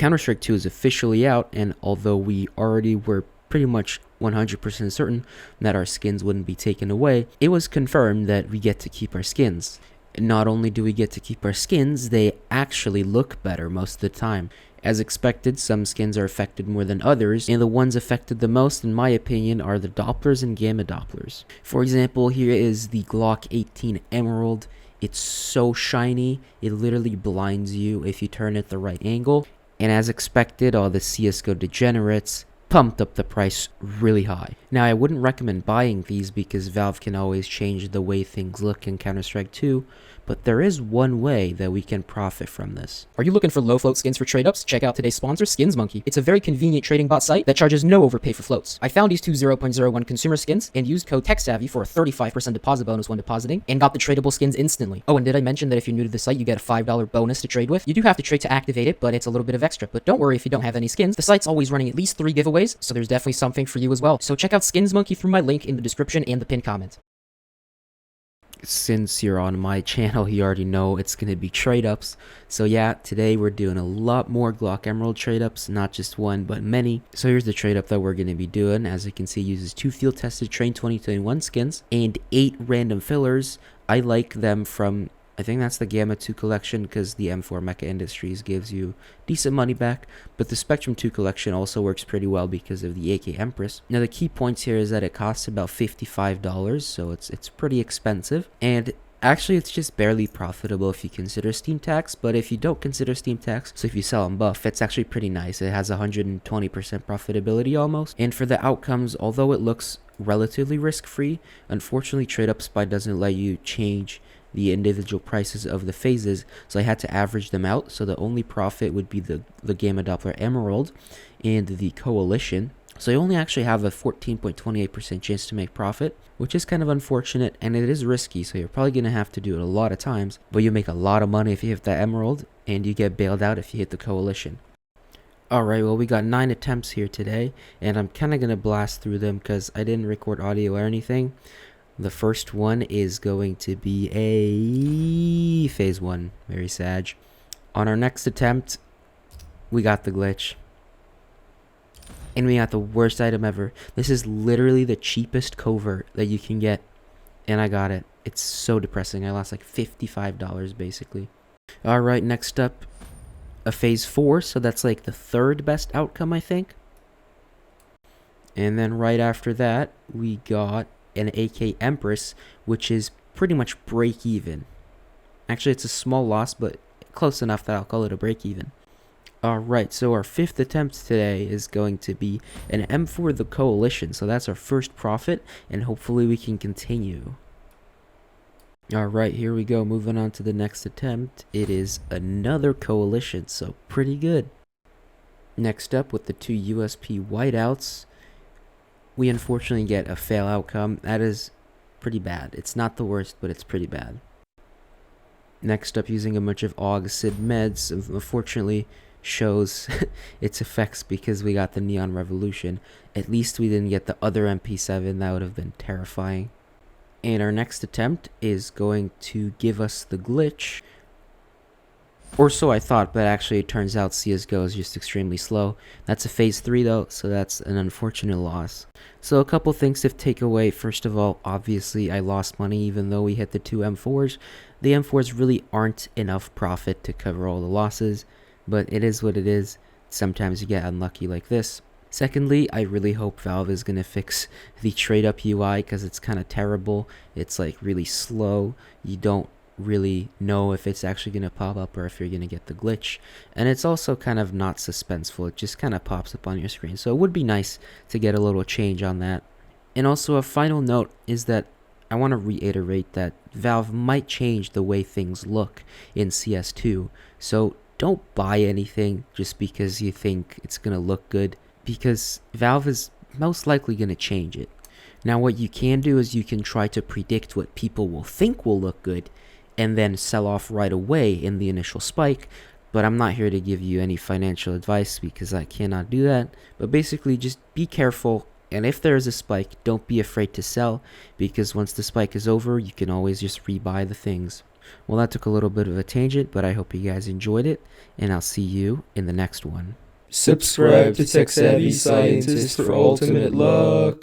Counter-Strike 2 is officially out, and although we already were pretty much 100% certain that our skins wouldn't be taken away, it was confirmed that we get to keep our skins. Not only do we get to keep our skins, they actually look better most of the time. As expected, some skins are affected more than others, and the ones affected the most, in my opinion, are the Dopplers and Gamma Dopplers. For example, here is the Glock 18 Emerald. It's so shiny, it literally blinds you if you turn it the right angle. And as expected, all the CSGO degenerates pumped up the price really high. Now, I wouldn't recommend buying these because Valve can always change the way things look in Counter-Strike 2, but there is one way that we can profit from this. Are you looking for low float skins for trade-ups? Check out today's sponsor, SkinsMonkey. It's a very convenient trading bot site that charges no overpay for floats. I found these two 0.01 consumer skins and used code TechSavvy for a 35% deposit bonus when depositing and got the tradable skins instantly. Oh, and did I mention that if you're new to the site, you get a $5 bonus to trade with? You do have to trade to activate it, but it's a little bit of extra. But don't worry if you don't have any skins. The site's always running at least 3 giveaways, so there's definitely something for you as well. So check out SkinsMonkey through my link in the description and the pinned comment. Since you're on my channel, you already know it's going to be trade-ups. So yeah, today we're doing a lot more Glock Emerald trade-ups, not just one, but many. So here's the trade-up that we're going to be doing. As you can see, it uses 2 field-tested Train 2021 skins and 8 random fillers. I like them from, I think that's the Gamma 2 collection, because the M4 Mecha Industries gives you decent money back, but the Spectrum 2 collection also works pretty well because of the AK Empress. Now the key points here is that it costs about $55, so it's pretty expensive, and actually it's just barely profitable if you consider Steam tax, but if you don't consider Steam tax, so if you sell on buff, it's actually pretty nice. It has 120% profitability almost, and for the outcomes, although it looks relatively risk-free, unfortunately TradeUpSpy doesn't let you change the individual prices of the phases, so I had to average them out. So the only profit would be the Gamma Doppler Emerald and the Coalition. So I only actually have a 14.28% chance to make profit, which is kind of unfortunate, and it is risky, so you're probably going to have to do it a lot of times, but you make a lot of money if you hit the Emerald, and you get bailed out if you hit the Coalition. Alright, well, we got 9 attempts here today, and I'm kind of going to blast through them because I didn't record audio or anything. The first one is going to be a phase 1. Very sad. On our next attempt, we got the glitch. And we got the worst item ever. This is literally the cheapest covert that you can get. And I got it. It's so depressing. I lost like $55 basically. Alright, next up, a phase 4. So that's like the 3rd best outcome, I think. And then right after that, we got an AK Empress, which is pretty much break even. Actually, it's a small loss, but close enough that I'll call it a break even. Alright, so our 5th attempt today is going to be an M4 the Coalition, so that's our first profit, and hopefully we can continue. Alright, here we go, moving on to the next attempt. It is another Coalition, so pretty good. Next up, with the 2 USP whiteouts, we unfortunately get a fail outcome. That is pretty bad. It's not the worst, but it's pretty bad. Next up, using a bunch of AUG SID meds, unfortunately shows its effects because we got the Neon Revolution. At least we didn't get the other MP7. That would have been terrifying. And our next attempt is going to give us the glitch. Or so I thought, but actually it turns out CSGO is just extremely slow. That's a phase 3 though, so that's an unfortunate loss. So a couple things to take away. First of all, obviously I lost money even though we hit the 2 M4s. The M4s really aren't enough profit to cover all the losses, but it is what it is. Sometimes you get unlucky like this. Secondly, I really hope Valve is going to fix the trade up UI because it's kind of terrible. It's like really slow. You don't really know if it's actually going to pop up or if you're going to get the glitch, and it's also kind of not suspenseful. It just kind of pops up on your screen, so it would be nice to get a little change on that. And also a final note is that I want to reiterate that Valve might change the way things look in CS2, so don't buy anything just because you think it's going to look good, because Valve is most likely going to change it. Now what you can do is you can try to predict what people will think will look good and then sell off right away in the initial spike, but I'm not here to give you any financial advice because I cannot do that. But basically just be careful, and if there is a spike, don't be afraid to sell, because once the spike is over, you can always just rebuy the things. Well, that took a little bit of a tangent, but I hope you guys enjoyed it, and I'll see you in the next one. Subscribe to Tech Savvy Scientist for ultimate luck.